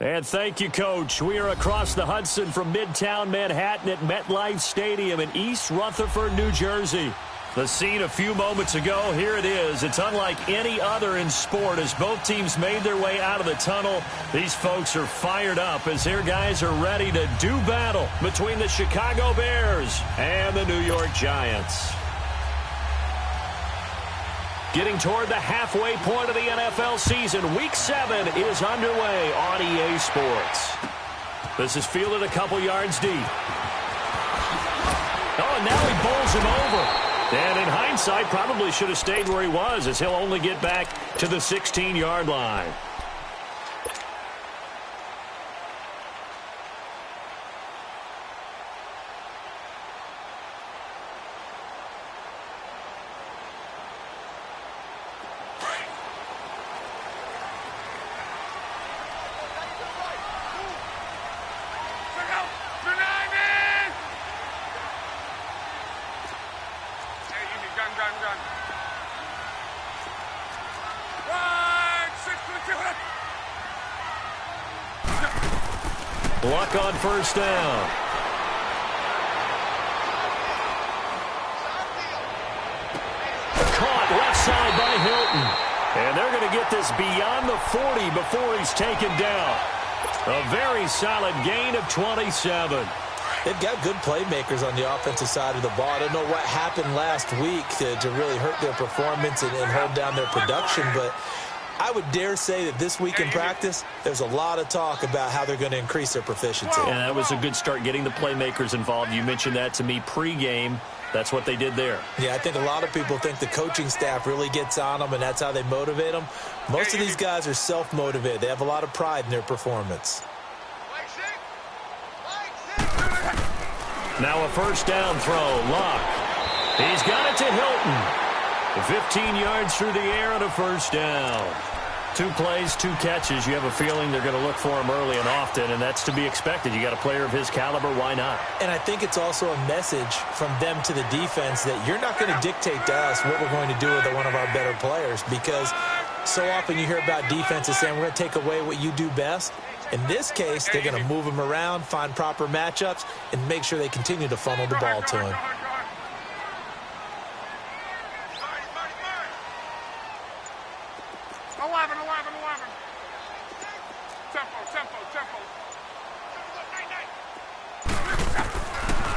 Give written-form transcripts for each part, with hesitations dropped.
And thank you, Coach. We are across the Hudson from Midtown Manhattan at MetLife Stadium in East Rutherford, New Jersey. The scene a few moments ago, here it is. It's unlike any other in sport as both teams made their way out of the tunnel. These folks are fired up as their guys are ready to do battle between the Chicago Bears and the New York Giants. Getting toward the halfway point of the NFL season, Week 7 is underway on EA Sports. This is fielded a couple yards deep. Oh, and now he bowls him over. And in hindsight, probably should have stayed where he was as he'll only get back to the 16-yard line. Luck on first down. Caught left side by Hilton. And they're going to get this beyond the 40 before he's taken down. A very solid gain of 27. They've got good playmakers on the offensive side of the ball. I don't know what happened last week to really hurt their performance and hold down their production, but I would dare say that this week in practice, there's a lot of talk about how they're going to increase their proficiency. Yeah, that was a good start getting the playmakers involved. You mentioned that to me pregame. That's what they did there. Yeah, I think a lot of people think the coaching staff really gets on them, and that's how they motivate them. Most of these guys are self-motivated. They have a lot of pride in their performance. Now a first down throw. Luck. He's got it to Hilton. 15 yards through the air and a first down. 2 plays, 2 catches. You have a feeling they're going to look for him early and often, and that's to be expected. You got a player of his caliber, why not? And I think it's also a message from them to the defense that you're not going to dictate to us what we're going to do with one of our better players, because so often you hear about defenses saying we're going to take away what you do best. In this case, they're going to move him around, find proper matchups, and make sure they continue to funnel the ball to him.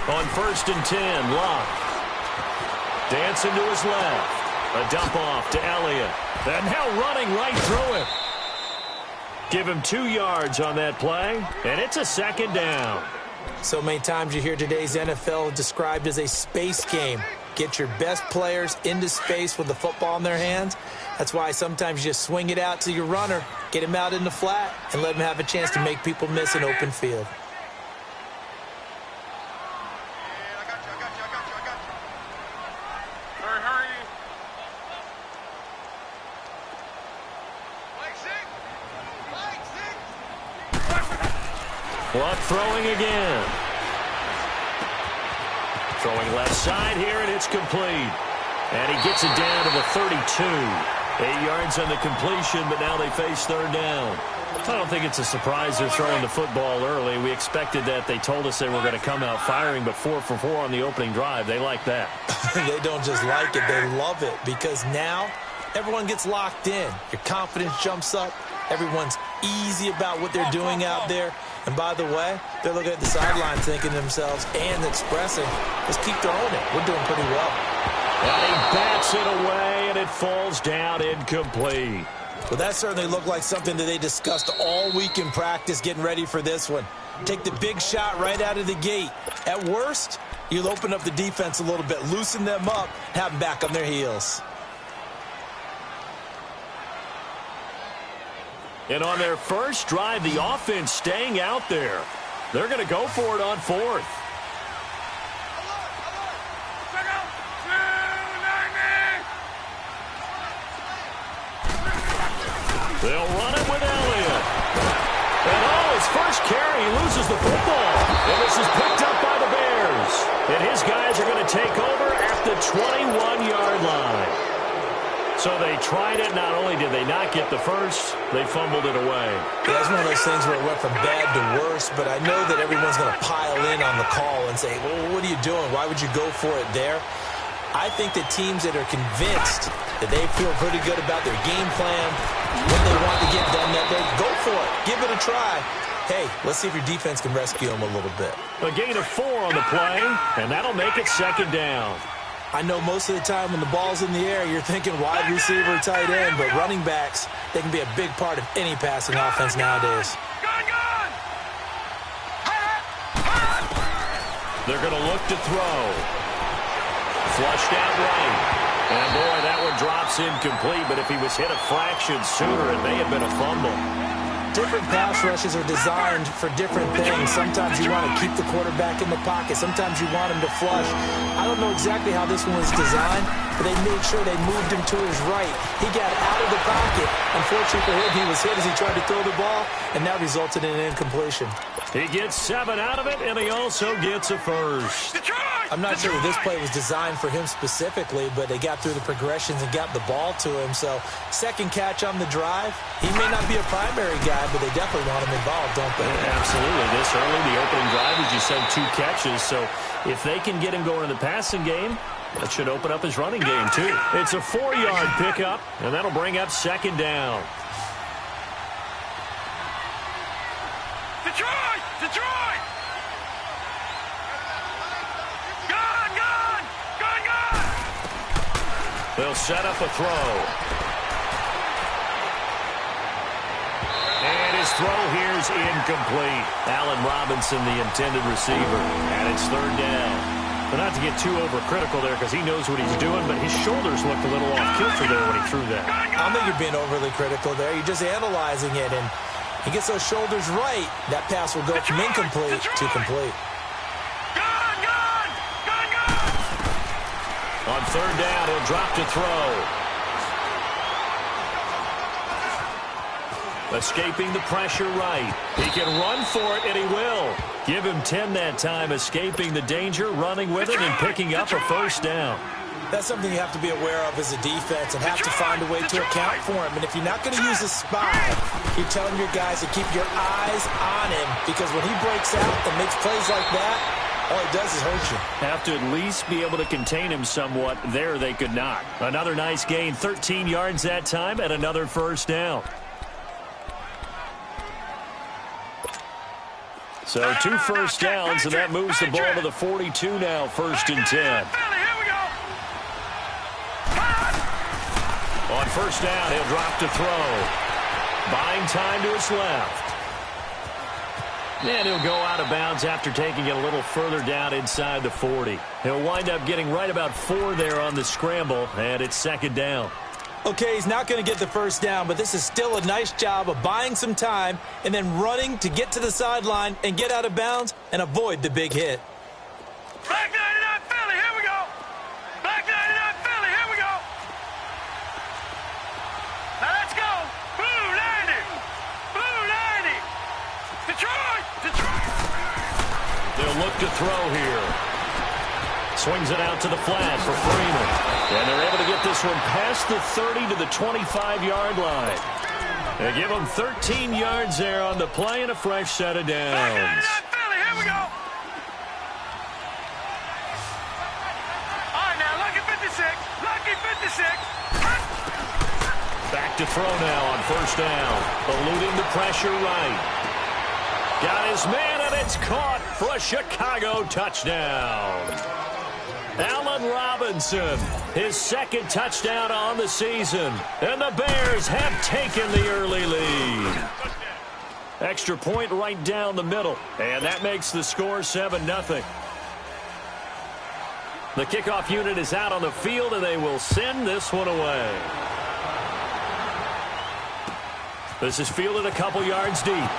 On first and 10, Luck. Dancing to his left. A dump off to Elliott. And now running right through him. Give him 2 yards on that play, and it's a second down. So many times you hear today's NFL described as a space game. Get your best players into space with the football in their hands. That's why sometimes you just swing it out to your runner, get him out in the flat, and let him have a chance to make people miss an open field. Luck throwing again. Throwing left side here, and it's complete. And he gets it down to the 32. 8 yards on the completion, but now they face third down. I don't think it's a surprise they're throwing the football early. We expected that. They told us they were going to come out firing, but 4 for 4 on the opening drive. They like that. They don't just like it, they love it, because now everyone gets locked in. Your confidence jumps up. Everyone's easy about what they're doing out there. And by the way, they're looking at the sideline thinking to themselves and expressing, let's keep throwing it. We're doing pretty well. And he bats it away, and it falls down incomplete. Well, that certainly looked like something that they discussed all week in practice getting ready for this one. Take the big shot right out of the gate. At worst, you'll open up the defense a little bit, loosen them up, have them back on their heels. And on their first drive, the offense staying out there. They're going to go for it on 4th. They'll run it with Elliott. And his first carry, he loses the football. And this is picked up by the Bears. And his guys are going to take over at the 21-yard line. So they tried it. Not only did they not get the first, they fumbled it away. Yeah, it's one of those things where it went from bad to worse, but I know that everyone's going to pile in on the call and say, well, what are you doing? Why would you go for it there? I think that teams that are convinced that they feel pretty good about their game plan, what they want to get done that day, go for it. Give it a try. Hey, let's see if your defense can rescue them a little bit. A gain of 4 on the play, and that'll make it second down. I know most of the time when the ball's in the air, you're thinking wide receiver, tight end, but running backs, they can be a big part of any passing offense nowadays. They're going to look to throw. Flushed out right. And, boy, that one drops incomplete, but if he was hit a fraction sooner, it may have been a fumble. Different pass rushes are designed for different things. Sometimes you want to keep the quarterback in the pocket. Sometimes you want him to flush. I don't know exactly how this one was designed, but they made sure they moved him to his right. He got out of the pocket. Unfortunately for him, he was hit as he tried to throw the ball, and that resulted in an incompletion. He gets 7 out of it, and he also gets a first. I'm not sure that this play was designed for him specifically, but they got through the progressions and got the ball to him. So, second catch on the drive. He may not be a primary guy, but they definitely want him involved, don't they? Absolutely. This early, the opening drive, as you said, 2 catches. So, if they can get him going in the passing game, that should open up his running game, too. It's a 4-yard pickup, and that'll bring up second down. Detroit! Detroit! Gone! Gone! Gone! Gone! They'll set up a throw. And his throw here's incomplete. Allen Robinson, the intended receiver. And it's third down. But not to get too overcritical there because he knows what he's doing, but his shoulders looked a little off kilter there when he threw that. I don't think you're being overly critical there. You're just analyzing it, and he gets those shoulders right. That pass will go from incomplete to complete. Gone! Gone! Gone! Gone! On third down, he'll drop to throw. Escaping the pressure right. He can run for it, and he will. Give him 10 that time, escaping the danger, running with it, and picking up a first down. That's something you have to be aware of as a defense and have to find a way to account for him. And if you're not going to use a spy, you're telling your guys to keep your eyes on him, because when he breaks out and makes plays like that, all he does is hurt you. Have to at least be able to contain him somewhat. There they could not. Another nice gain, 13 yards that time, and another first down. So 2 first downs, and that moves the ball to the 42 now, 1st and 10. On first down, he'll drop to throw. Buying time to his left. And he'll go out of bounds after taking it a little further down inside the 40. He'll wind up getting right about 4 there on the scramble, and it's second down. Okay, he's not going to get the first down, but this is still a nice job of buying some time and then running to get to the sideline and get out of bounds and avoid the big hit. Black 99 Philly, here we go. Black 99 Philly, here we go. Now let's go. Blue 90. Blue 90. Detroit. Detroit. They'll look to throw here. Swings it out to the flat for Freeman. And they're able to get this one past the 30 to the 25-yard line. They give them 13 yards there on the play and a fresh set of downs. Philly, here we go. All right, now, lucky 56. Lucky 56. Back to throw now on first down. Eluding the pressure right. Got his man, and it's caught for a Chicago touchdown. Allen Robinson, his second touchdown on the season. And the Bears have taken the early lead. Extra point right down the middle. And that makes the score 7-0. The kickoff unit is out on the field, and they will send this one away. This is fielded a couple yards deep.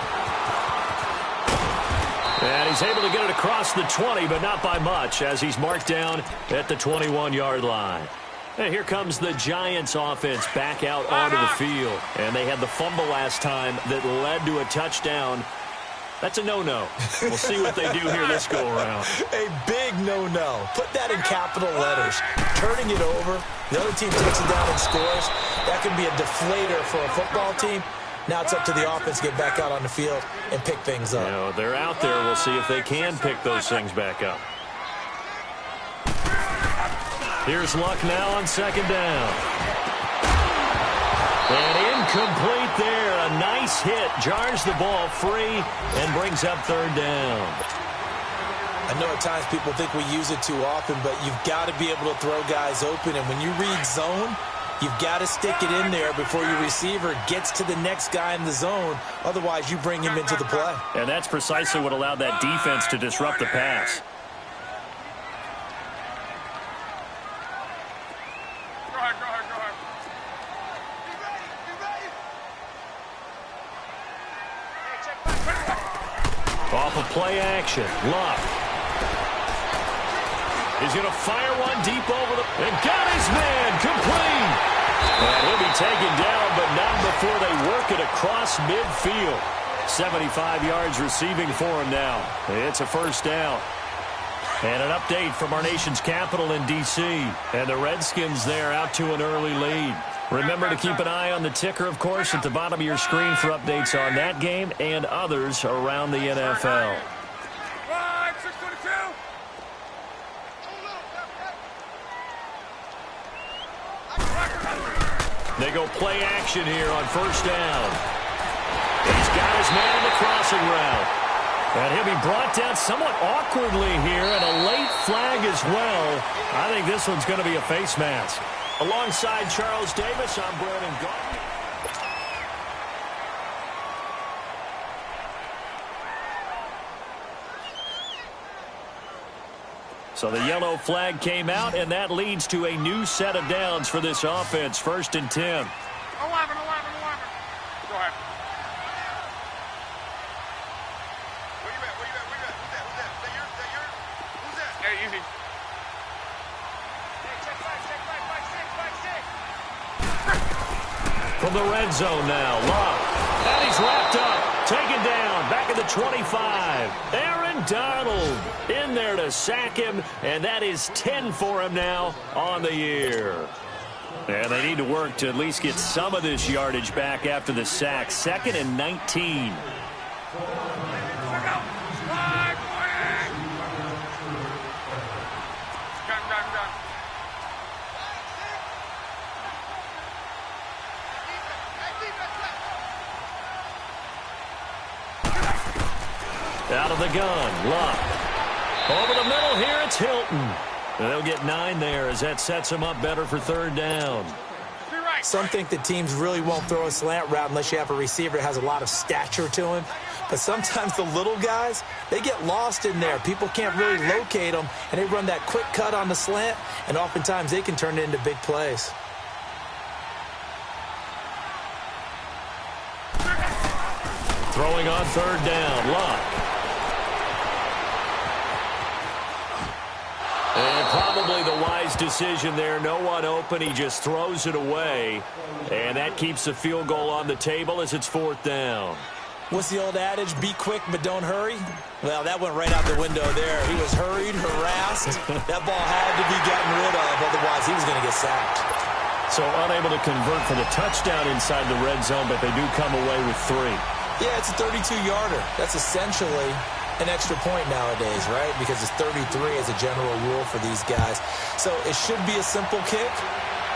And he's able to get it across the 20, but not by much, as he's marked down at the 21-yard line. And here comes the Giants offense back out onto the field. And they had the fumble last time that led to a touchdown. That's a no-no. We'll see what they do here this go-around. A big no-no. Put that in capital letters. Turning it over The other team takes it down and scores. That can be a deflator for a football team. Now it's up to the offense to get back out on the field and pick things up. You know, they're out there. We'll see if they can pick those things back up. Here's Luck now on second down. And incomplete there. A nice hit. Jars the ball free and brings up third down. I know at times people think we use it too often, but you've got to be able to throw guys open. And when you read zone, you've got to stick it in there before your receiver gets to the next guy in the zone. Otherwise, you bring him into the play. And that's precisely what allowed that defense to disrupt the pass. Off of play action, Luck. He's going to fire one deep over the... And got his man, complete. And he'll be taken down, but not before they work it across midfield. 75 yards receiving for him now. It's a first down. And an update from our nation's capital in D.C. And the Redskins there out to an early lead. Remember to keep an eye on the ticker, of course, at the bottom of your screen for updates on that game and others around the NFL. They go play action here on first down. He's got his man on the crossing route. And he'll be brought down somewhat awkwardly here, and a late flag as well. I think this one's going to be a face mask. Alongside Charles Davis, I'm Brandon Gardner. So the yellow flag came out, and that leads to a new set of downs for this offense. First and 10. 11. Go ahead. Where you at? Who's that? Is that yours? Who's that? Hey, easy. From the red zone now, Luck. And he's wrapped up, taken down, back at the 25. Aaron Donald in there to sack him, and that is 10 for him now on the year. And they need to work to at least get some of this yardage back after the sack. 2nd and 19. Out of the gun, Luck. Over the middle here, it's Hilton. And they'll get 9 there as that sets them up better for third down. Some think that teams really won't throw a slant route unless you have a receiver that has a lot of stature to him. But sometimes the little guys, they get lost in there. People can't really locate them, and they run that quick cut on the slant, and oftentimes they can turn it into big plays. Throwing on third down, Luck. And probably the wise decision there. No one open. He just throws it away. And that keeps the field goal on the table as it's fourth down. What's the old adage? Be quick, but don't hurry? Well, that went right out the window there. He was hurried, harassed. That ball had to be gotten rid of. Otherwise, he was going to get sacked. So unable to convert for the touchdown inside the red zone, but they do come away with 3. Yeah, it's a 32-yarder. That's essentially an extra point nowadays, right? Because it's 33 as a general rule for these guys. So it should be a simple kick.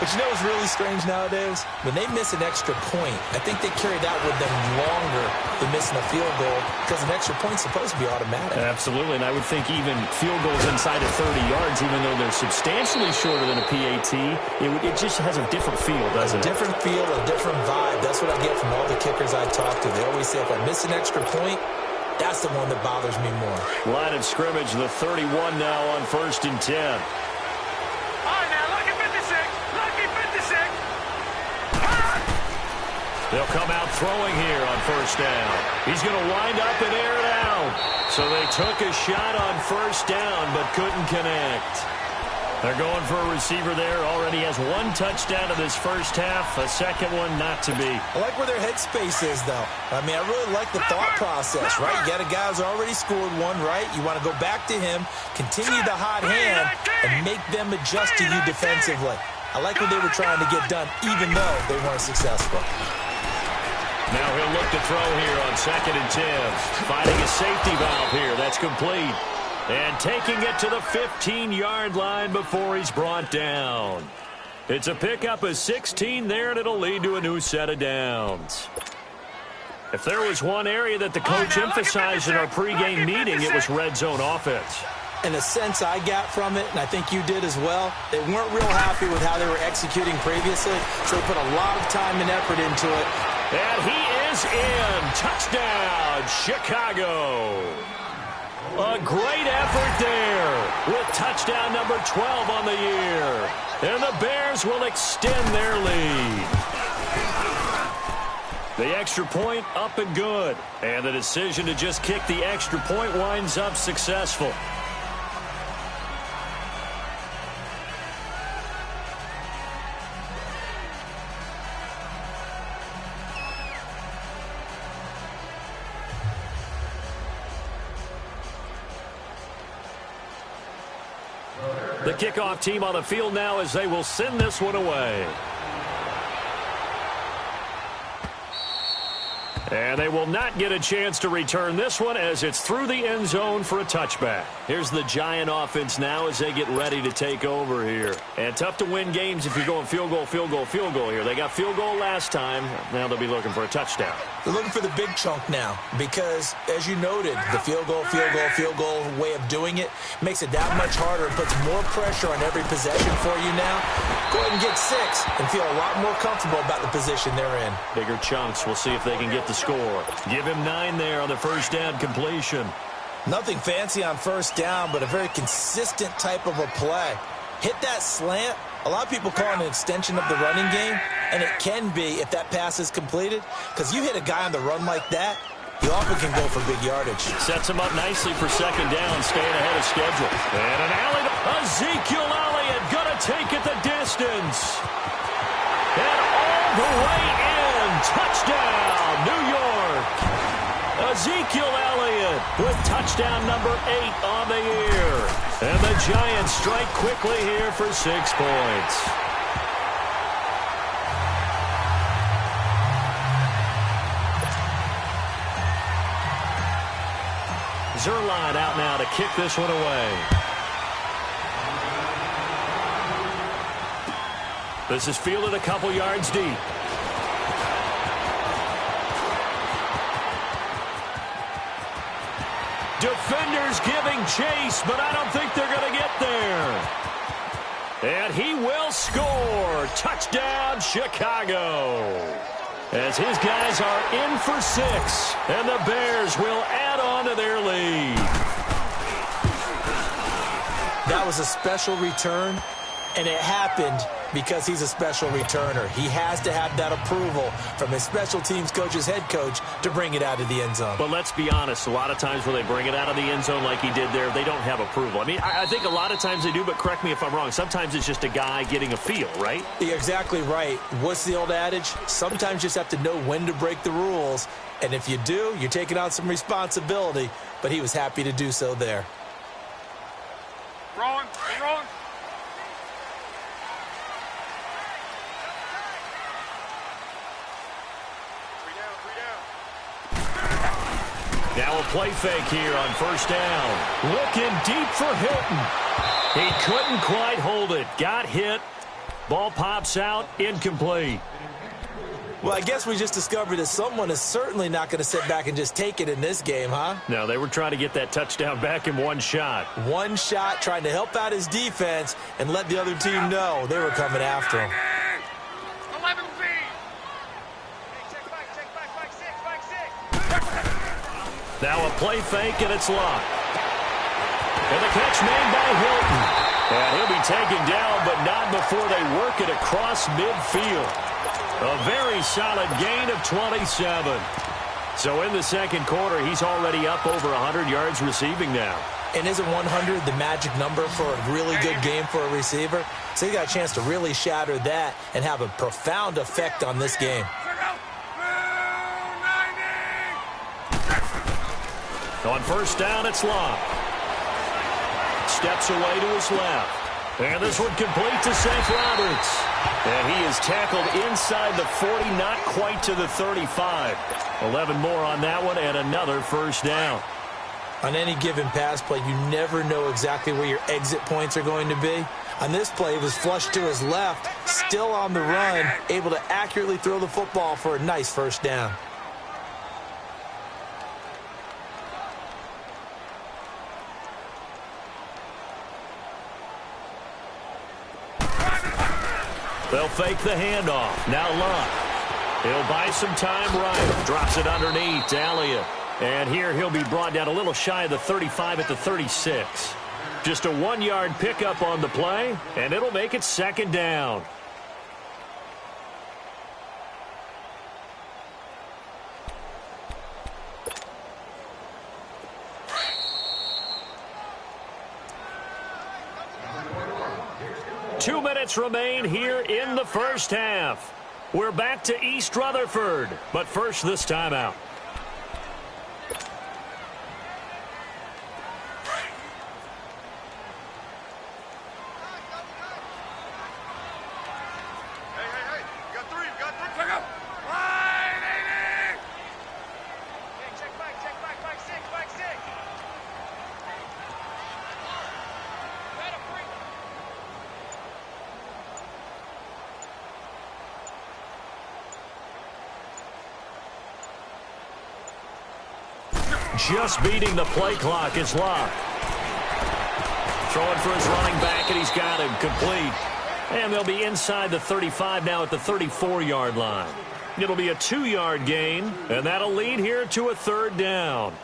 But you know what's really strange nowadays? When they miss an extra point, I think they carry that with them longer than missing a field goal because an extra point's supposed to be automatic. Absolutely, and I would think even field goals inside of 30 yards, even though they're substantially shorter than a PAT, it just has a different feel, doesn't it? A different feel, a different vibe. That's what I get from all the kickers I talk to. They always say if I miss an extra point, that's the one that bothers me more. Line of scrimmage, the 31 now on first and 10. They'll come out throwing here on first down. He's going to wind up and air it out. So they took a shot on first down but couldn't connect. They're going for a receiver there. Already has 1 touchdown in this first half. A second one not to be. I like where their headspace is, though. I mean, I really like the thought process, right? You got a guy who's already scored 1, right? You want to go back to him, continue the hot hand, and make them adjust to you defensively. I like what they were trying to get done, even though they weren't successful. Now he'll look to throw here on 2nd and 10. Finding a safety valve here. That's complete. And taking it to the 15-yard line before he's brought down. It's a pickup of 16 there, and it'll lead to a new set of downs. If there was one area that the coach emphasized in our pregame meeting, it was red zone offense. And the sense I got from it, and I think you did as well, they weren't real happy with how they were executing previously, so they put a lot of time and effort into it. And he is in. Touchdown, Chicago. A great effort there with touchdown number 12 on the year. And the Bears will extend their lead. The extra point up and good. And the decision to just kick the extra point winds up successful. The kickoff team on the field now as they will send this one away. And they will not get a chance to return this one as it's through the end zone for a touchback. Here's the Giant offense now as they get ready to take over here. And tough to win games if you're going field goal, field goal, field goal here. They got field goal last time. Now they'll be looking for a touchdown. They're looking for the big chunk now because, as you noted, the field goal way of doing it makes it that much harder and puts more pressure on every possession for you now. Go ahead and get 6 and feel a lot more comfortable about the position they're in. Bigger chunks. We'll see if they can get the score. Give him 9 there on the first down completion. Nothing fancy on first down, but a very consistent type of a play. Hit that slant. A lot of people call it an extension of the running game, and it can be if that pass is completed, because you hit a guy on the run like that, he often can go for big yardage. Sets him up nicely for second down, staying ahead of schedule. And an alley. Ezekiel Elliott going to take it the distance. And all the way in. Touchdown, New York. Ezekiel Elliott with touchdown number 8 on the year. And the Giants strike quickly here for 6 points. Zerline out now to kick this one away. This is fielded a couple yards deep. Defenders giving chase, but I don't think they're going to get there. And he will score. Touchdown, Chicago. As his guys are in for 6, and the Bears will add on to their lead. That was a special return, and it happened because he's a special returner. He has to have that approval from his special teams coach's head coach to bring it out of the end zone. But let's be honest, a lot of times when they bring it out of the end zone like he did there, they don't have approval. I mean, I think a lot of times they do, but correct me if I'm wrong. Sometimes it's just a guy getting a feel, right? You're exactly right. What's the old adage? Sometimes you just have to know when to break the rules. And if you do, you're taking on some responsibility. But he was happy to do so there. Wrong. Wrong. Now a play fake here on first down. Looking deep for Hilton. He couldn't quite hold it. Got hit. Ball pops out. Incomplete. Well, I guess we just discovered that someone is certainly not going to sit back and just take it in this game, huh? No, they were trying to get that touchdown back in one shot. One shot, trying to help out his defense and let the other team know they were coming after him. 11 feet. Check back, 6. Now a play fake, and it's locked. And the catch made by Hilton. And he'll be taken down, but not before they work it across midfield. A very solid gain of 27. So in the second quarter, he's already up over 100 yards receiving now. And isn't 100 the magic number for a really good game for a receiver? So he got a chance to really shatter that and have a profound effect on this game. On first down, it's locked. Steps away to his left. And this one complete to Seth Roberts. And he is tackled inside the 40, not quite to the 35. 11 more on that one and another first down. On any given pass play, you never know exactly where your exit points are going to be. On this play, it was flushed to his left, still on the run, able to accurately throw the football for a nice first down. They'll fake the handoff. Now Luck. He'll buy some time right. Drops it underneath to Elliott. And here he'll be brought down a little shy of the 35 at the 36. Just a 1-yard pickup on the play, and it'll make it second down. Two minutes remain here in the first half. We're back to East Rutherford, but first this timeout. Just beating the play clock is Luck. Throwing for his running back, and he's got him complete. And they'll be inside the 35 now at the 34-yard line. It'll be a 2-yard gain, and that'll lead here to a third down.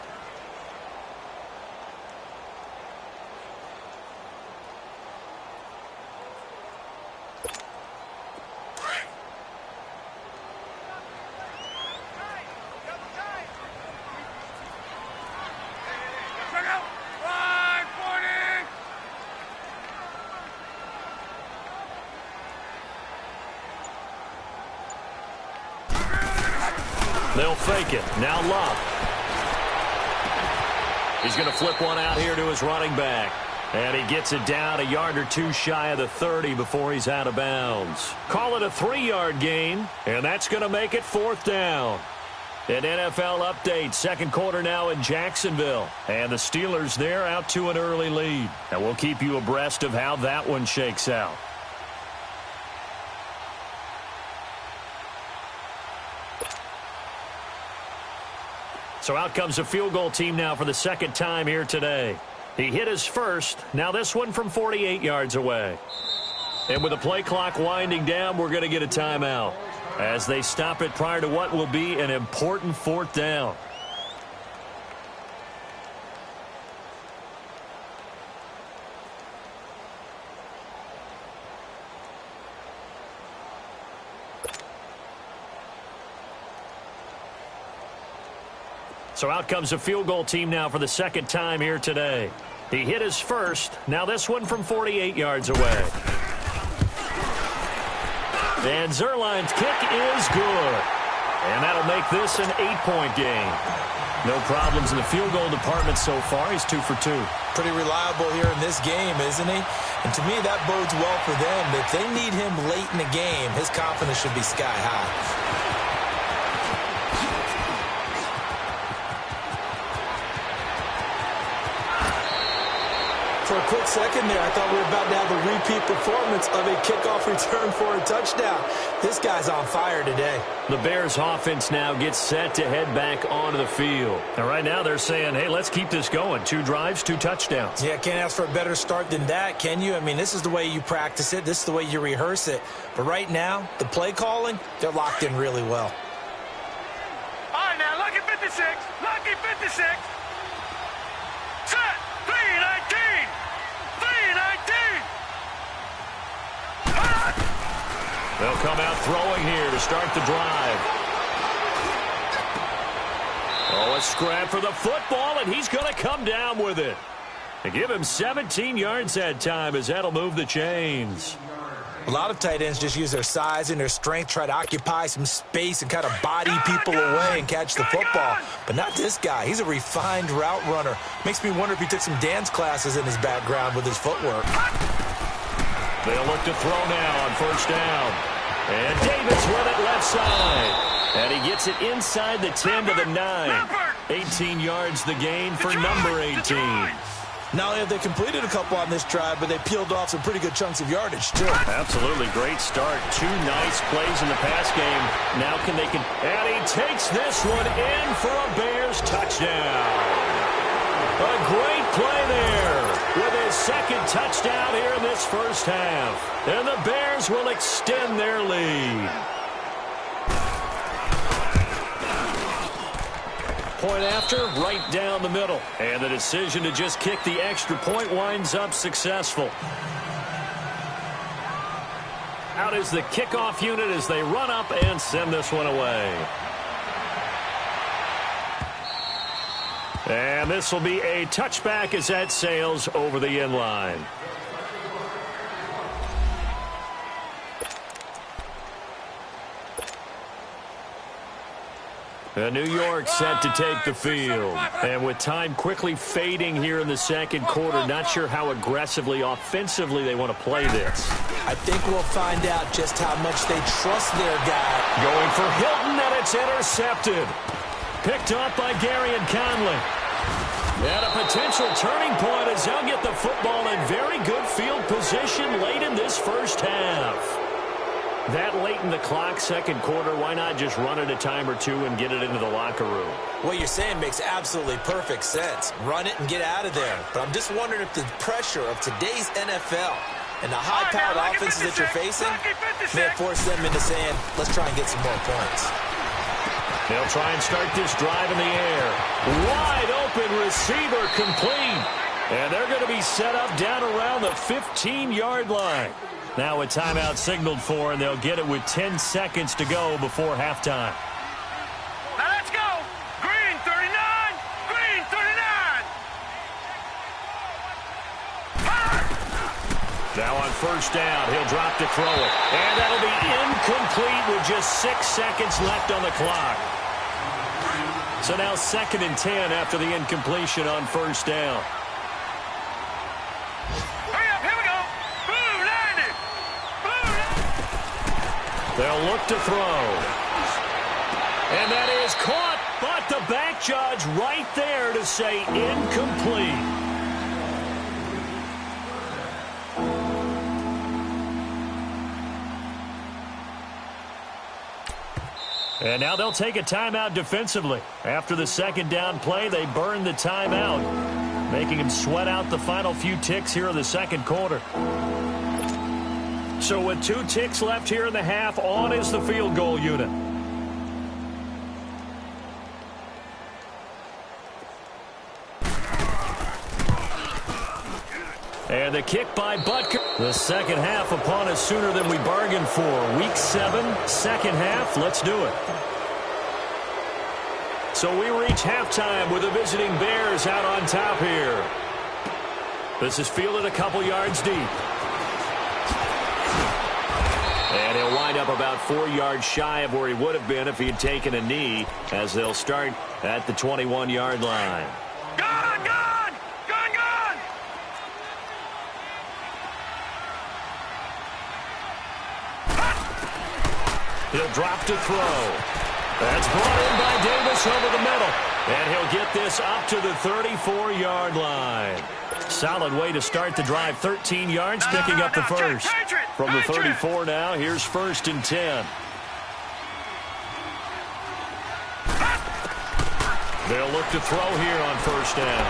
They'll fake it. Now Luck. He's going to flip one out here to his running back. And he gets it down a yard or two shy of the 30 before he's out of bounds. Call it a 3-yard gain, and that's going to make it fourth down. An NFL update, second quarter now in Jacksonville. And the Steelers there out to an early lead. And we'll keep you abreast of how that one shakes out. So out comes a field goal team now for the second time here today. He hit his first. Now this one from 48 yards away. And with the play clock winding down, we're going to get a timeout as they stop it prior to what will be an important fourth down. So out comes a field goal team now for the second time here today. He hit his first. Now this one from 48 yards away. And Zerline's kick is good. And that'll make this an 8-point game. No problems in the field goal department so far. He's 2 for 2. Pretty reliable here in this game, isn't he? And to me, that bodes well for them. If they need him late in the game, his confidence should be sky high. For a quick second there, I thought we were about to have a repeat performance of a kickoff return for a touchdown. This guy's on fire today. The Bears offense now gets set to head back onto the field. And right now they're saying, hey, let's keep this going. 2 drives, 2 touchdowns. Yeah, can't ask for a better start than that, can you? I mean, this is the way you practice it. This is the way you rehearse it. But right now, the play calling, they're locked in really well. All right, now, lucky 56. Lucky 56. Set. 3-19. 3-19. They'll come out throwing here to start the drive. Oh, a scrap for the football, and he's going to come down with it. They give him 17 yards that time as that'll move the chains. A lot of tight ends just use their size and their strength, try to occupy some space and kind of body people away and catch the football. But not this guy. He's a refined route runner. Makes me wonder if he took some dance classes in his background with his footwork. They'll look to throw now on first down. And Davis with it left side. And he gets it inside the 10 to the 9. 18 yards the gain for number 18. Not only have they completed a couple on this drive, but they peeled off some pretty good chunks of yardage, too. Absolutely great start. 2 nice plays in the pass game. Now and he takes this one in for a Bears touchdown. A great play there with his second touchdown here in this first half. And the Bears will extend their lead. Point after, right down the middle. And the decision to just kick the extra point winds up successful. Out is the kickoff unit as they run up and send this one away. And this will be a touchback as that sails over the end line. New York set to take the field. And with time quickly fading here in the second quarter, not sure how aggressively, offensively they want to play this. I think we'll find out just how much they trust their guy. Going for Hilton, and it's intercepted. Picked up by Gary and Conley. And a potential turning point as they'll get the football in very good field position late in this first half. That late in the clock, second quarter, why not just run it a time or two and get it into the locker room? What you're saying makes absolutely perfect sense. Run it and get out of there. But I'm just wondering if the pressure of today's NFL and the high-powered offenses that you're facing may force them into saying, let's try and get some more points. They'll try and start this drive in the air. Wide open receiver complete. And they're going to be set up down around the 15-yard line. Now a timeout signaled for, and they'll get it with 10 seconds to go before halftime. Now let's go. Green 39. Green 39. Now on first down, he'll drop to throw it. And that'll be incomplete with just 6 seconds left on the clock. So now 2nd and 10 after the incompletion on first down. They'll look to throw. And that is caught, but the back judge right there to say incomplete. And now they'll take a timeout defensively. After the second down play, they burn the timeout, making them sweat out the final few ticks here in the second quarter. So with 2 ticks left here in the half, on is the field goal unit. And the kick by Butker. The second half upon us sooner than we bargained for. Week 7, second half. Let's do it. So we reach halftime with the visiting Bears out on top here. This is fielded a couple yards deep. And he'll wind up about 4 yards shy of where he would have been if he had taken a knee, as they'll start at the 21-yard line. Gone, gone, gone, gone. He'll drop to throw. That's brought in by Davis over the middle. And he'll get this up to the 34-yard line. Solid way to start the drive. 13 yards, picking up the first. From the 34 now, here's 1st and 10. They'll look to throw here on first down.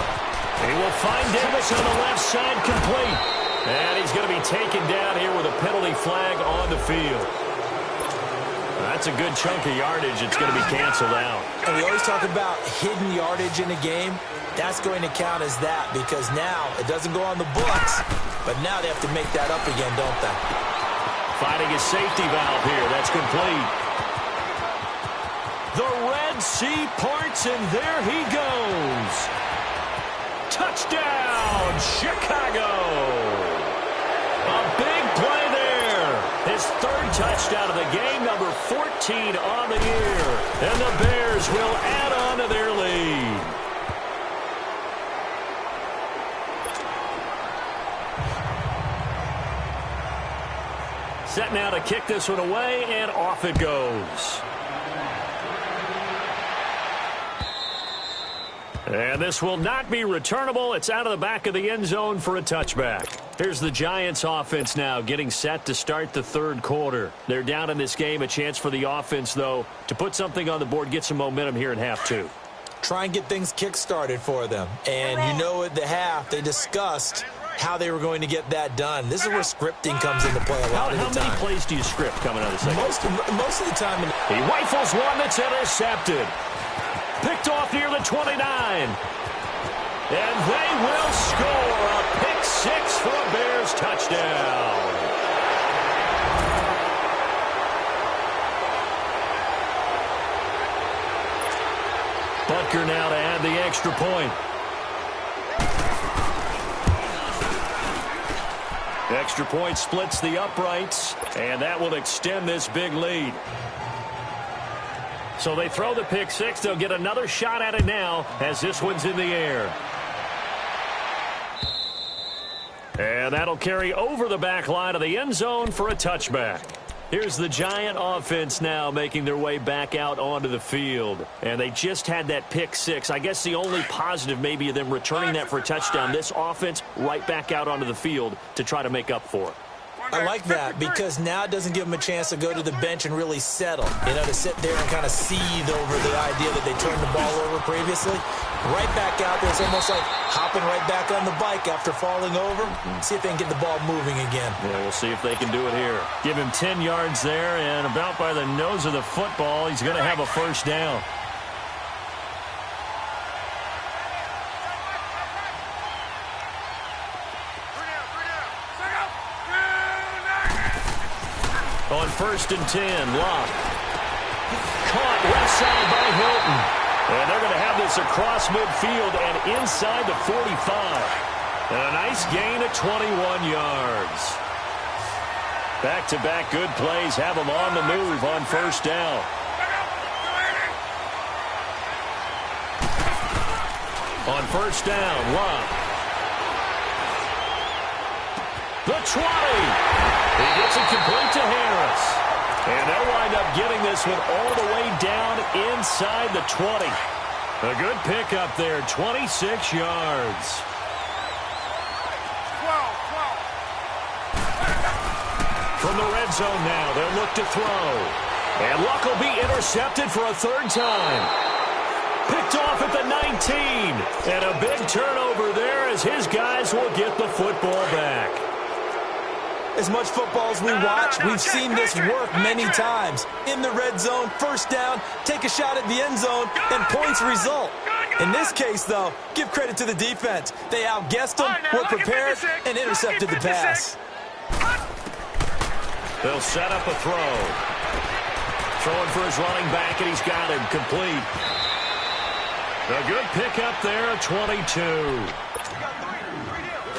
He will find Davis on the left side, complete. And he's going to be taken down here with a penalty flag on the field. That's a good chunk of yardage. It's going to be canceled out. And we always talk about hidden yardage in a game. That's going to count as that, because now it doesn't go on the books, but now they have to make that up again, don't they? Finding his safety valve here. That's complete. The Red Sea parts, and there he goes. Touchdown, Chicago. A big play there. His 3rd touchdown of the game, number 14 on the year. And the Bears will add on to their lead. Set now to kick this one away, and off it goes. And this will not be returnable. It's out of the back of the end zone for a touchback. Here's the Giants offense now getting set to start the third quarter. They're down in this game. A chance for the offense, though, to put something on the board, get some momentum here in half two. Try and get things kick-started for them. And you know at the half, they discussed how they were going to get that done. This is where scripting comes into play a lot of the time. How many plays do you script coming out of the second? Most of the time. He rifles one that's intercepted. Picked off near the 29. And they will score a pick six for a Bears touchdown. Butker now to add the extra point. Extra point splits the uprights, and that will extend this big lead. So they throw the pick six. They'll get another shot at it now as this one's in the air. And that'll carry over the back line of the end zone for a touchback. Here's the Giant offense now making their way back out onto the field. And they just had that pick six. I guess the only positive maybe of them returning that for a touchdown. This offense right back out onto the field to try to make up for it. I like that because now it doesn't give them a chance to go to the bench and really settle. You know, to sit there and kind of seethe over the idea that they turned the ball over previously. Right back out there. It's almost like hopping right back on the bike after falling over. See if they can get the ball moving again. Yeah, we'll see if they can do it here. Give him 10 yards there, and about by the nose of the football, he's going to have a first down. On 1st and 10, Locke. Caught left side by Hilton. And they're going to have this across midfield and inside the 45. And a nice gain of 21 yards. Back-to-back good plays have them on the move on first down. On first down, Locke. The 20. He gets it complete to Harris. And they'll wind up getting this one all the way down inside the 20. A good pickup there, 26 yards. 12. From the red zone now, they'll look to throw. And Luck will be intercepted for a third time. Picked off at the 19. And a big turnover there as his guys will get the football back. As much football as we watch, we've seen this work many times. In the red zone, first down, take a shot at the end zone, and points result. In this case, though, give credit to the defense. They outguessed them, were prepared, and intercepted the pass. They'll set up a throw. Throwing for his running back, and he's got him complete. A good pickup there, a 22.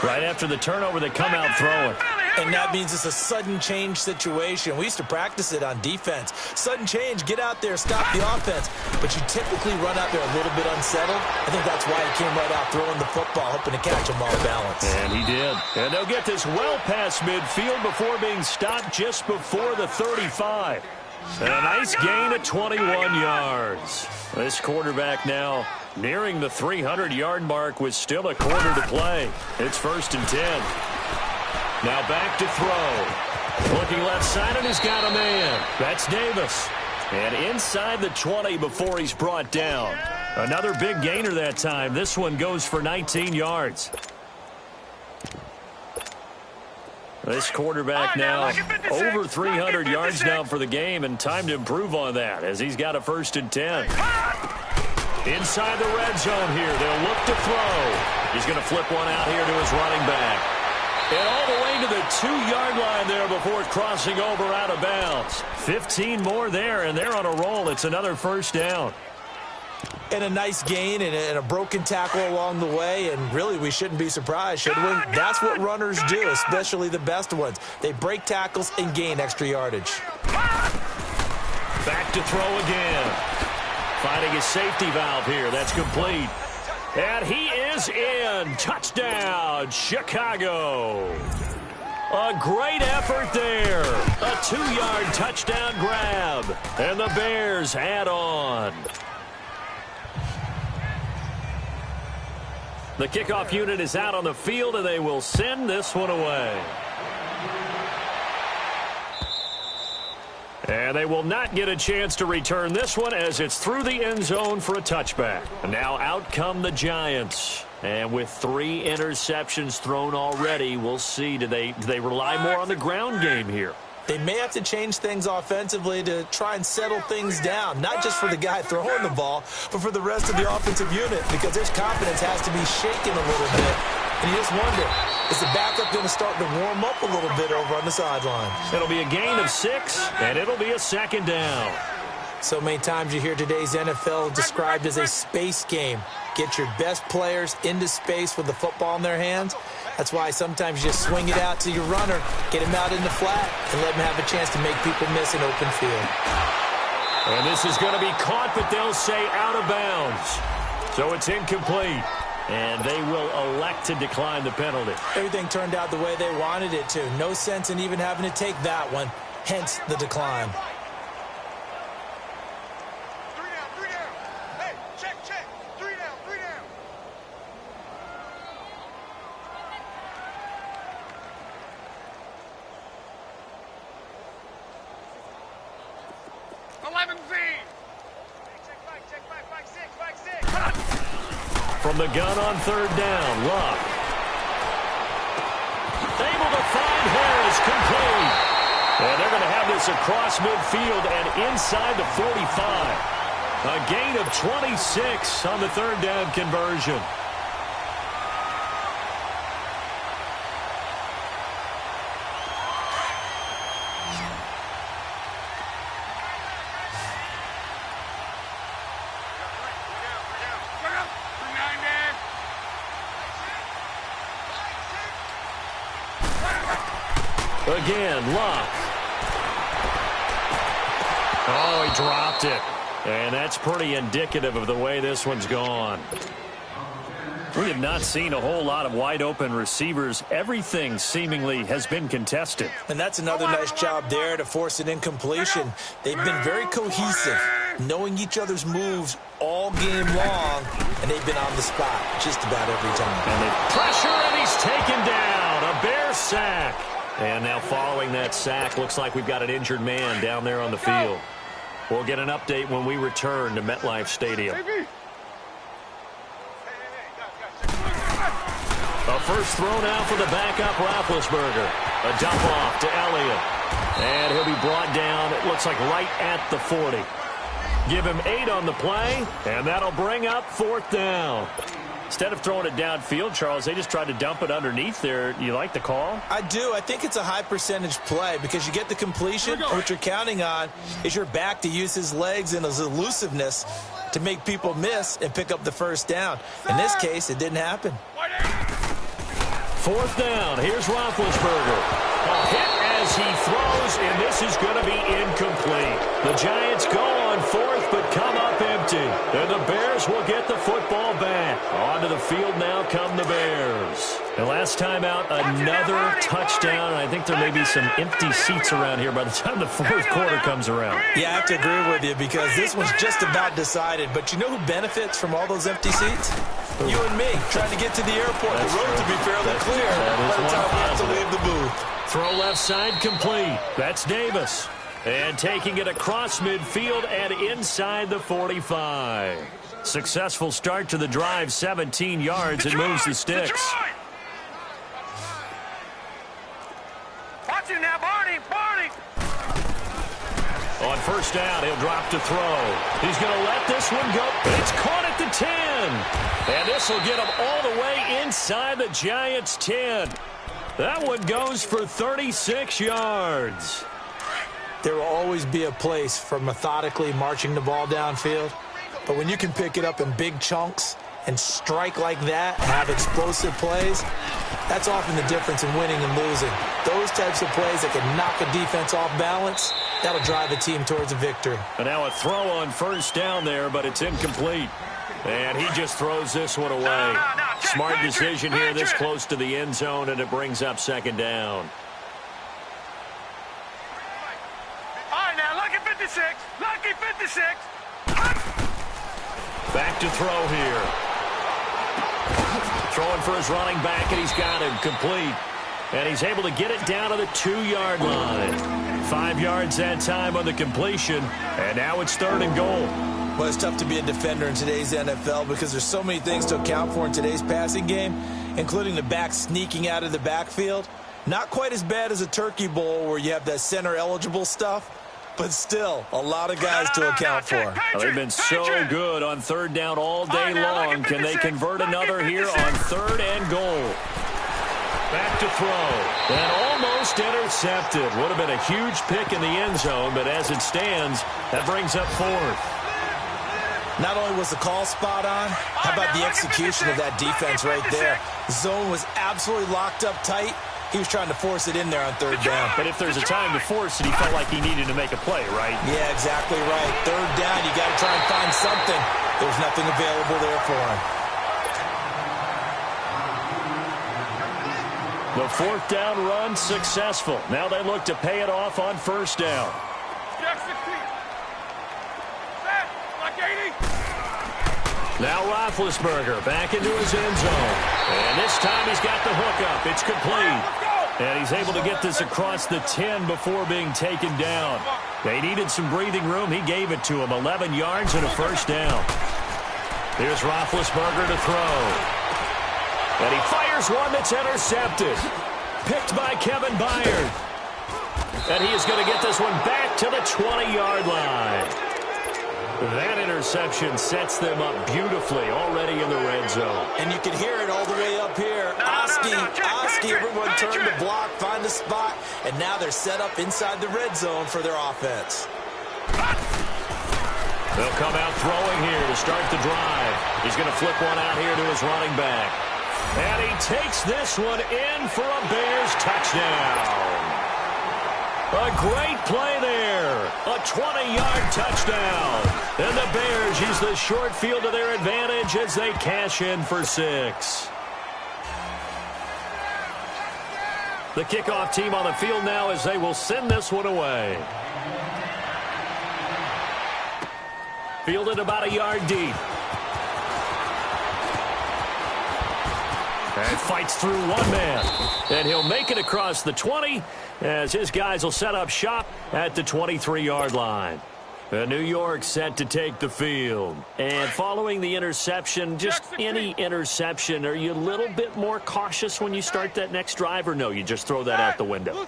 Right after the turnover, they come out throwing. And that means it's a sudden change situation. We used to practice it on defense. Sudden change, get out there, stop the offense. But you typically run out there a little bit unsettled. I think that's why he came right out throwing the football, hoping to catch him off balance. And he did. And they'll get this well past midfield before being stopped just before the 35. And a nice gain of 21 yards. This quarterback now nearing the 300-yard mark with still a quarter to play. It's 1st and 10. Now back to throw. Looking left side, and he's got a man. That's Davis. And inside the 20 before he's brought down. Another big gainer that time. This one goes for 19 yards. This quarterback now over 300 yards now for the game, and time to improve on that as he's got a 1st and 10. Inside the red zone here. They'll look to throw. He's going to flip one out here to his running back. And all the way to the 2-yard line there before crossing over out of bounds. 15 more there, and they're on a roll. It's another first down. And a nice gain and a broken tackle along the way. And really, we shouldn't be surprised, should we? That's what runners do, especially the best ones. They break tackles and gain extra yardage. Back to throw again. Finding his safety valve here. That's complete. And he is in. Touchdown, Chicago. A great effort there. A 2-yard touchdown grab. And the Bears add on. The kickoff unit is out on the field, and they will send this one away. And they will not get a chance to return this one as it's through the end zone for a touchback. And now out come the Giants. And with 3 interceptions thrown already, we'll see. Do they rely more on the ground game here? They may have to change things offensively to try and settle things down, not just for the guy throwing the ball, but for the rest of the offensive unit, because his confidence has to be shaken a little bit. And you just wonder, is the backup going to start to warm up a little bit over on the sideline? It'll be a gain of 6, and it'll be a second down. So many times you hear today's NFL described as a space game. Get your best players into space with the football in their hands. That's why sometimes you just swing it out to your runner, get him out in the flat, and let him have a chance to make people miss an open field. And this is going to be caught, but they'll say out of bounds. So it's incomplete. And they will elect to decline the penalty. Everything turned out the way they wanted it to. No sense in even having to take that one, hence the decline. 3 down, 3 down. Hey, check. 3 down, 3 down. Check back, 6. From the gun on 3rd down, Luck. Able to find Harris, complete. And they're going to have this across midfield and inside the 45. A gain of 26 on the 3rd down conversion. Again, Luck. Oh, he dropped it. And that's pretty indicative of the way this one's gone. We have not seen a whole lot of wide-open receivers. Everything seemingly has been contested. And that's another nice job there to force an incompletion. They've been very cohesive, knowing each other's moves all game long, and they've been on the spot just about every time. And they pressure, and he's taken down. A Bear sack. And now following that sack, looks like we've got an injured man down there on the field. We'll get an update when we return to MetLife Stadium. A first throw now for the backup, Roethlisberger. A dump off to Elliott. And he'll be brought down, it looks like right at the 40. Give him 8 on the play, and that'll bring up 4th down. Instead of throwing it downfield, Charles, they just tried to dump it underneath there. You like the call? I do. I think it's a high percentage play because you get the completion. What you're counting on is your back to use his legs and his elusiveness to make people miss and pick up the first down. In this case, it didn't happen. 4th down. Here's Roethlisberger. A hit as he throws, and this is going to be incomplete. The Giants go on 4th, but come up empty. And the Bears will get the football back. Onto the field now come the Bears. And last time out, another touchdown. I think there may be some empty seats around here by the time the 4th quarter comes around. Yeah, I have to agree with you because this one's just about decided. But you know who benefits from all those empty seats? You and me, trying to get to the airport. That's the road true. to be fairly clear by the time we have to leave the booth. Throw left side complete. That's Davis. And taking it across midfield and inside the 45. Successful start to the drive, 17 yards, and moves the sticks. Watch it now, Barney. On 1st down, he'll drop to throw. He's going to let this one go. It's caught at the 10. And this will get him all the way inside the Giants' 10. That one goes for 36 yards. There will always be a place for methodically marching the ball downfield. But when you can pick it up in big chunks and strike like that, have explosive plays, that's often the difference in winning and losing. Those types of plays that can knock a defense off balance, that'll drive a team towards a victory. And now a throw on 1st down there, but it's incomplete. And he just throws this one away. Smart decision here this close to the end zone, and it brings up 2nd down. 6. Back to throw here. Throwing for his running back, and he's got him complete. And he's able to get it down to the 2-yard line. 5 yards that time on the completion, and now it's 3rd and goal. Well, it's tough to be a defender in today's NFL because there's so many things to account for in today's passing game, including the back sneaking out of the backfield. Not quite as bad as a turkey bowl where you have that center-eligible stuff, but still a lot of guys to account for. Well, they've been so good on 3rd down all day long. Can they convert another here on 3rd and goal? Back to throw. And almost intercepted. Would have been a huge pick in the end zone, but as it stands, that brings up 4th. Not only was the call spot on, how about the execution of that defense right there? The zone was absolutely locked up tight. He was trying to force it in there on 3rd down. But if there's a time to force it, he felt like he needed to make a play, right? Yeah, exactly right. 3rd down, you got to try and find something. There's nothing available there for him. The 4th down run successful. Now they look to pay it off on 1st down. Jack 16. Set. Like 80. Now Roethlisberger back into his end zone. And this time he's got the hookup. It's complete. And he's able to get this across the 10 before being taken down. They needed some breathing room. He gave it to him. 11 yards and a 1st down. Here's Roethlisberger to throw. And he fires one that's intercepted. Picked by Kevin Byard. And he is going to get this one back to the 20-yard line. That interception sets them up beautifully already in the red zone. And you can hear it all the way up here. Oski, everyone turned to block, find the spot, and now they're set up inside the red zone for their offense. They'll come out throwing here to start the drive. He's going to flip one out here to his running back. And he takes this one in for a Bears touchdown. A great play there. A 20-yard touchdown. And the Bears use the short field to their advantage as they cash in for 6. The kickoff team on the field now as they will send this one away. Fielded about a yard deep. And fights through one man. And he'll make it across the 20 as his guys will set up shop at the 23-yard line. New York set to take the field. And following the interception, just any interception, are you a little bit more cautious when you start that next drive, or no, you just throw that out the window?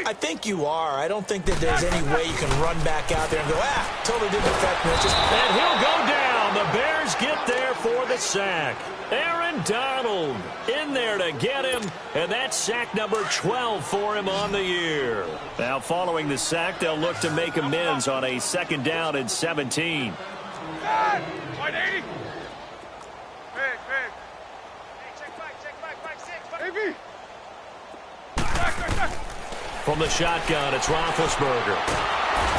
I think you are. I don't think that there's any way you can run back out there and go, totally didn't affect me. And he'll go down. The Bears get there for the sack. Aaron Donald in there to get him, and that's sack number 12 for him on the year. Now, following the sack, they'll look to make amends on a 2nd down and 17. Wide 80. Big. Check back, 6. AB. Back. From the shotgun, it's Roethlisberger.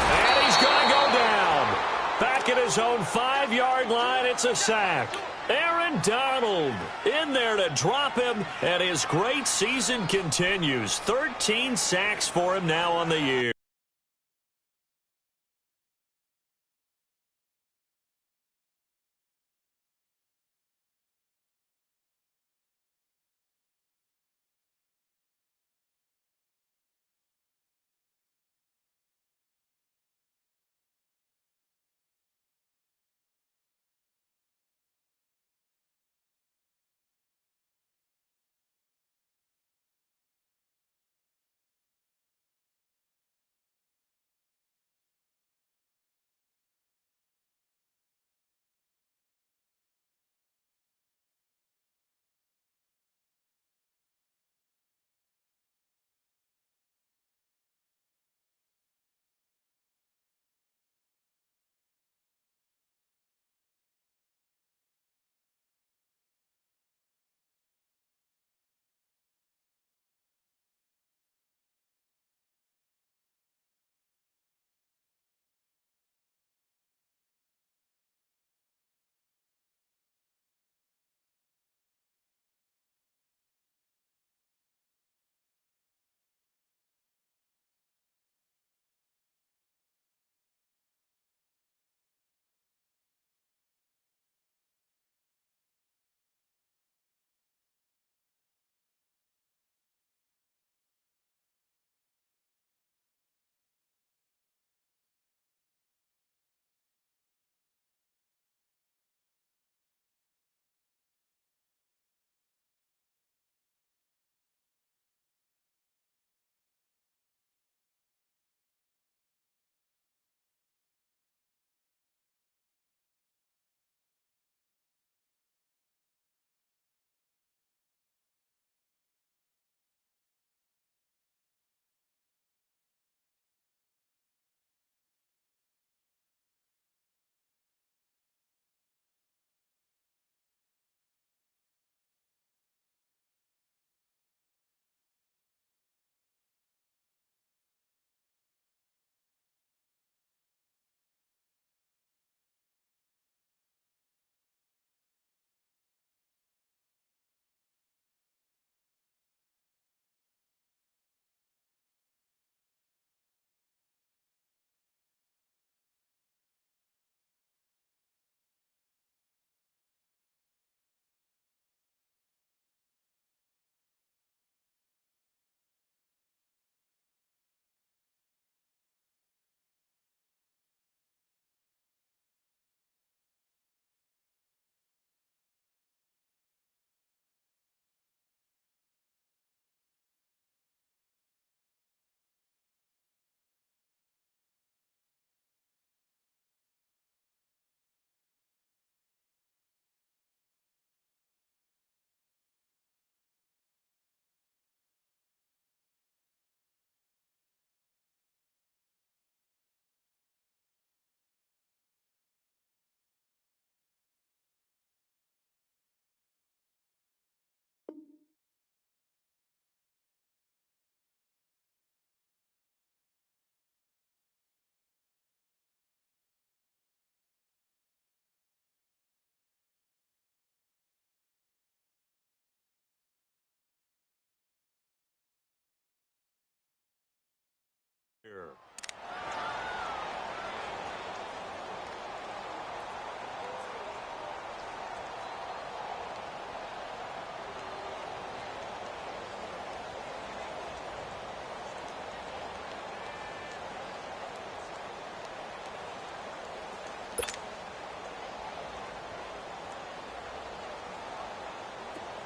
And he's going to go down. Back at his own 5-yard line, it's a sack. Aaron Donald in there to drop him, and his great season continues. 13 sacks for him now on the year.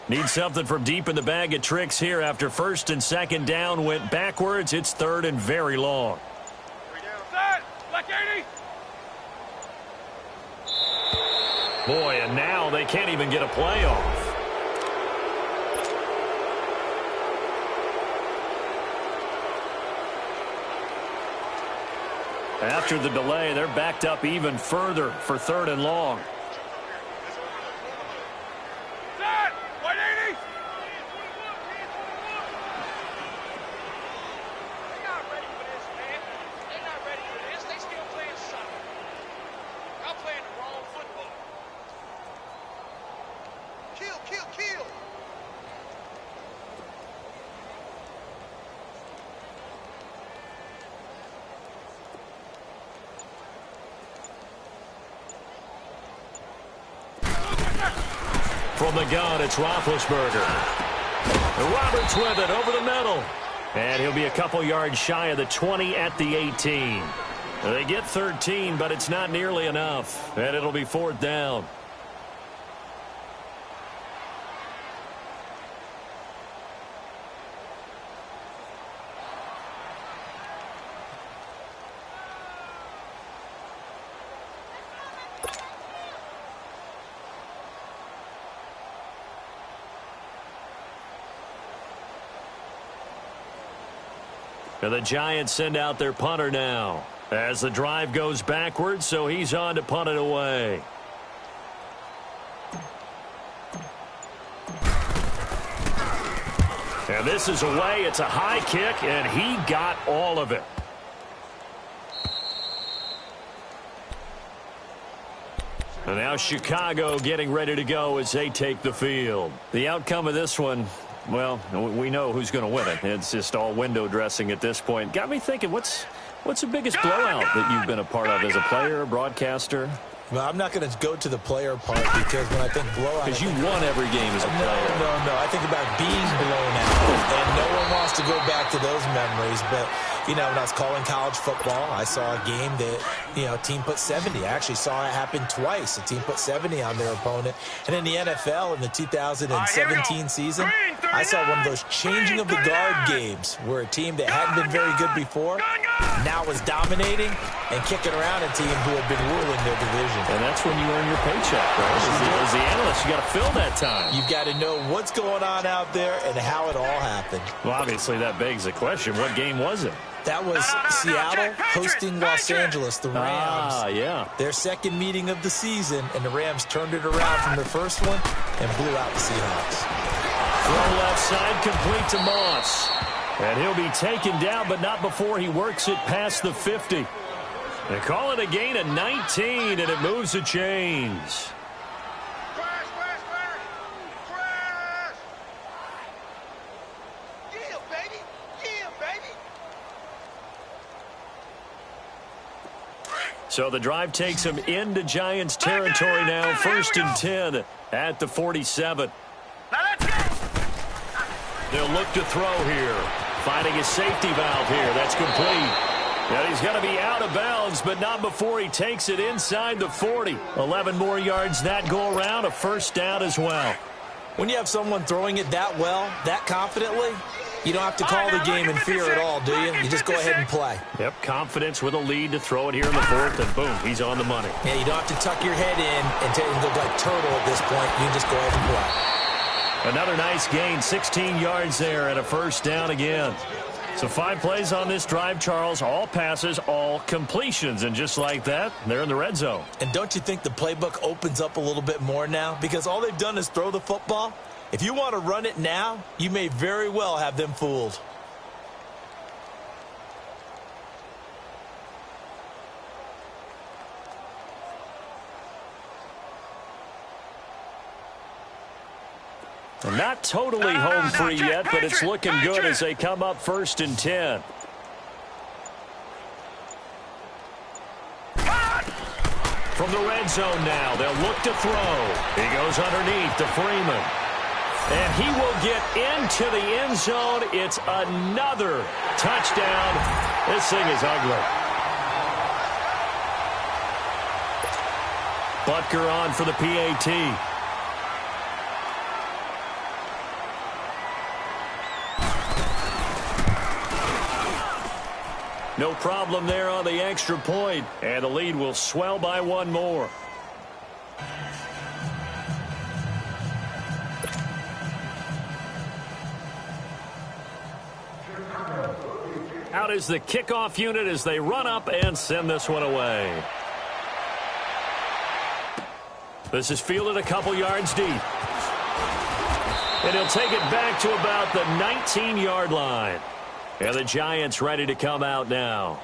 Need something from deep in the bag of tricks here after first and second down went backwards. It's third and very long. 3 down. Set. Black 80. Boy, and now they can't even get a play off. After the delay, they're backed up even further for third and long. Set. 180. They're not ready for this, man. They're not ready for this. They still playing soccer. Y'all playing the wrong football. Kill, kill, kill. From the gun, it's Roethlisberger. Roberts with it over the middle. And he'll be a couple yards shy of the 20 at the 18. They get 13, but it's not nearly enough. And it'll be fourth down. And the Giants send out their punter now as the drive goes backwards, so he's on to punt it away. And this is away. It's a high kick, and he got all of it. And now Chicago getting ready to go as they take the field. The outcome of this one, well, we know who's going to win it. It's just all window dressing at this point. Got me thinking, what's the biggest blowout that you've been a part of as a player, broadcaster? Well, I'm not going to go to the player part because when I think blowout... Because you won every game as a player. No. I think about being blown out, and no one wants to go back to those memories. But, you know, when I was calling college football, I saw a game that, you know, a team put 70. I actually saw it happen twice. A team put 70 on their opponent. And in the NFL, in the 2017 season, I saw one of those changing of the guard games where a team that hadn't been very good before now was dominating and kicking around a team who had been ruling their division. And that's when you earn your paycheck, right? As the analyst, you got to fill that time. You've got to know what's going on out there and how it all happened. Well, obviously, that begs the question, what game was it? That was Seattle hosting Los Angeles, the Rams. Yeah. Their second meeting of the season, and the Rams turned it around from their first one and blew out the Seahawks. Throw left side, complete to Moss. And he'll be taken down, but not before he works it past the 50. They call it a gain of 19, and it moves the chains. Crash. Yeah, baby. So the drive takes him into Giants territory now, first and 10 at the 47. Now let's go. They'll look to throw here. Finding his safety valve here. That's complete. And he's going to be out of bounds, but not before he takes it inside the 40. 11 more yards that go around, a first down as well. When you have someone throwing it that well, that confidently, you don't have to call the game in fear at all, do you? You just go ahead and play. Yep, confidence with a lead to throw it here in the fourth, and boom, he's on the money. Yeah, you don't have to tuck your head in and go like turtle at this point. You can just go ahead and play. Another nice gain, 16 yards there and a first down again. So 5 plays on this drive, Charles. All passes, all completions. And just like that, they're in the red zone. And don't you think the playbook opens up a little bit more now? Because all they've done is throw the football. If you want to run it now, you may very well have them fooled. Not totally home free yet, but it's looking good as they come up first and 10. from the red zone now. They'll look to throw. He goes underneath to Freeman. And he will get into the end zone. It's another touchdown. This thing is ugly. Butker on for the PAT. No problem there on the extra point, and the lead will swell by one more. Out is the kickoff unit as they run up and send this one away. This is fielded a couple yards deep. And he'll take it back to about the 19-yard line. And the Giants ready to come out now.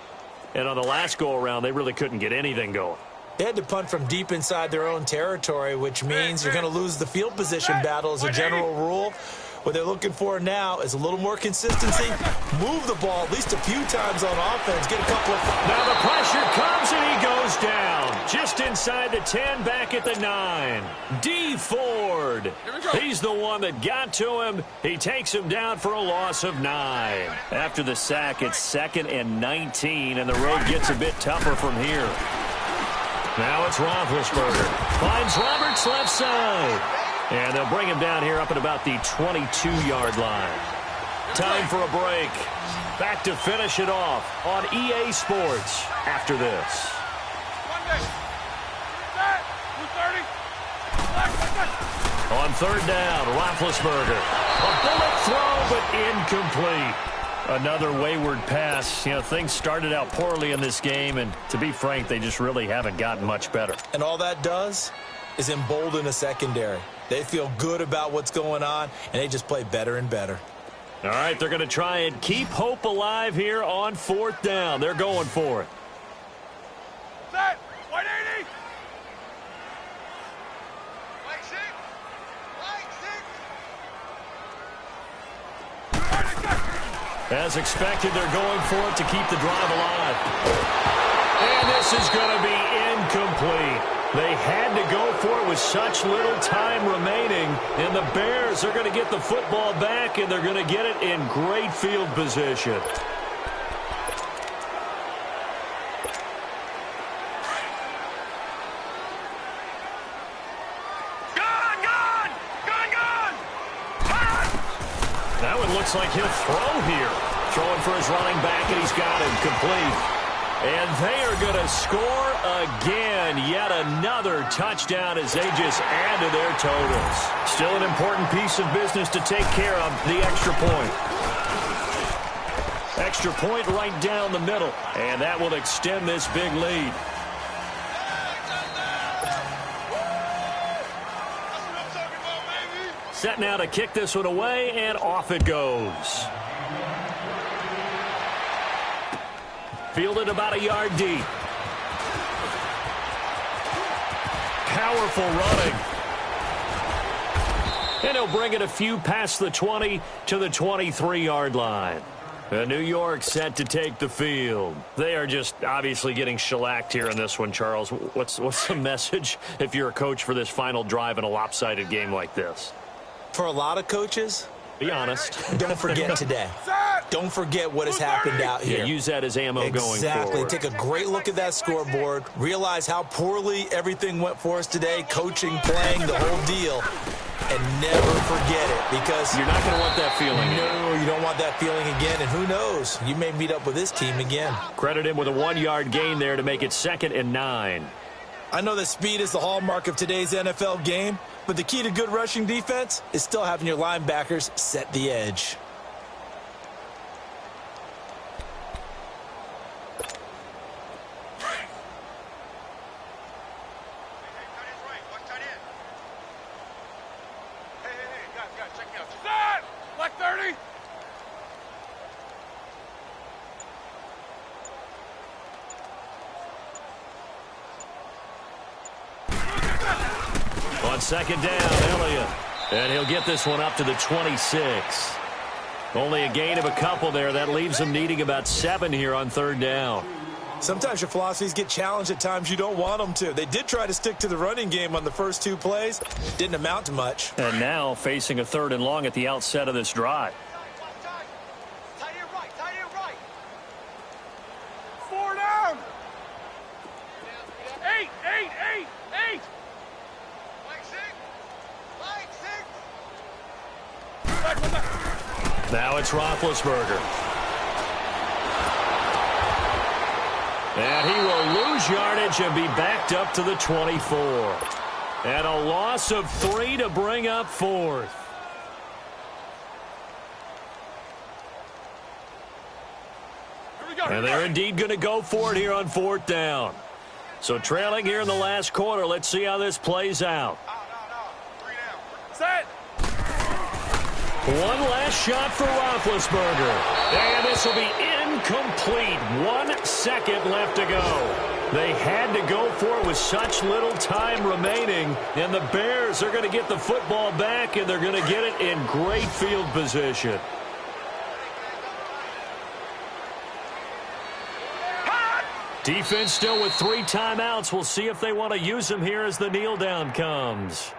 And on the last go-around, they really couldn't get anything going. They had to punt from deep inside their own territory, which means you're going to lose the field position battle as a general rule. What they're looking for now is a little more consistency. Move the ball at least a few times on offense. Get a couple of... Now the pressure comes and he goes down. Just inside the 10, back at the 9. D. Ford. He's the one that got to him. He takes him down for a loss of 9. After the sack, it's 2nd and 19, and the road gets a bit tougher from here. Now it's Roethlisberger. Finds Roberts left side. And they'll bring him down here up at about the 22-yard line. Time for a break. Back to finish it off on EA Sports after this. On third down, Roethlisberger. A bullet throw, but incomplete. Another wayward pass. You know, things started out poorly in this game, and to be frank, they just really haven't gotten much better. And all that does is embolden a secondary. They feel good about what's going on, and they just play better and better. All right, they're going to try and keep hope alive here on 4th down. They're going for it. Set. 180. Right six. As expected, they're going for it to keep the drive alive. And this is going to be incomplete. They had to go for it with such little time remaining. And the Bears are going to get the football back, and they're going to get it in great field position. That one looks like he'll throw here. Throwing for his running back, and he's got him complete. And they are going to score again. Yet another touchdown as they just add to their totals. Still an important piece of business to take care of, the extra point. Extra point right down the middle. And that will extend this big lead. Set now to kick this one away, and off it goes. Fielded about a yard deep. Powerful running. And he'll bring it a few past the 20 to the 23-yard line. New York set to take the field. They are just obviously getting shellacked here in this one, Charles. What's the message if you're a coach for this final drive in a lopsided game like this? For a lot of coaches, be honest. Don't forget today. Don't forget what has happened out here. Yeah, use that as ammo going forward. Exactly. Take a great look at that scoreboard. Realize how poorly everything went for us today. Coaching, playing, the whole deal. And never forget it, because you're not going to want that feeling. No, you don't want that feeling again. And who knows? You may meet up with this team again. Credit him with a 1-yard gain there to make it 2nd and 9. I know that speed is the hallmark of today's NFL game, but the key to good rushing defense is still having your linebackers set the edge. On 2nd down, Elliott. And he'll get this one up to the 26. Only a gain of a couple there. That leaves him needing about 7 here on 3rd down. Sometimes your philosophies get challenged at times you don't want them to. They did try to stick to the running game on the first 2 plays. Didn't amount to much. And now facing a 3rd and long at the outset of this drive. Tight end right, tight end right. 4 down. 8. Flag 6. Now it's Roethlisberger. And he will lose yardage and be backed up to the 24. And a loss of 3 to bring up 4th. And they're indeed going to go for it here on 4th down. So trailing here in the last quarter. Let's see how this plays out. Set. One last shot for Roethlisberger. And this will be incomplete. 1 second left to go. They had to go for it with such little time remaining. And the Bears are going to get the football back, and they're going to get it in great field position. Defense still with 3 timeouts. We'll see if they want to use them here as the kneel down comes.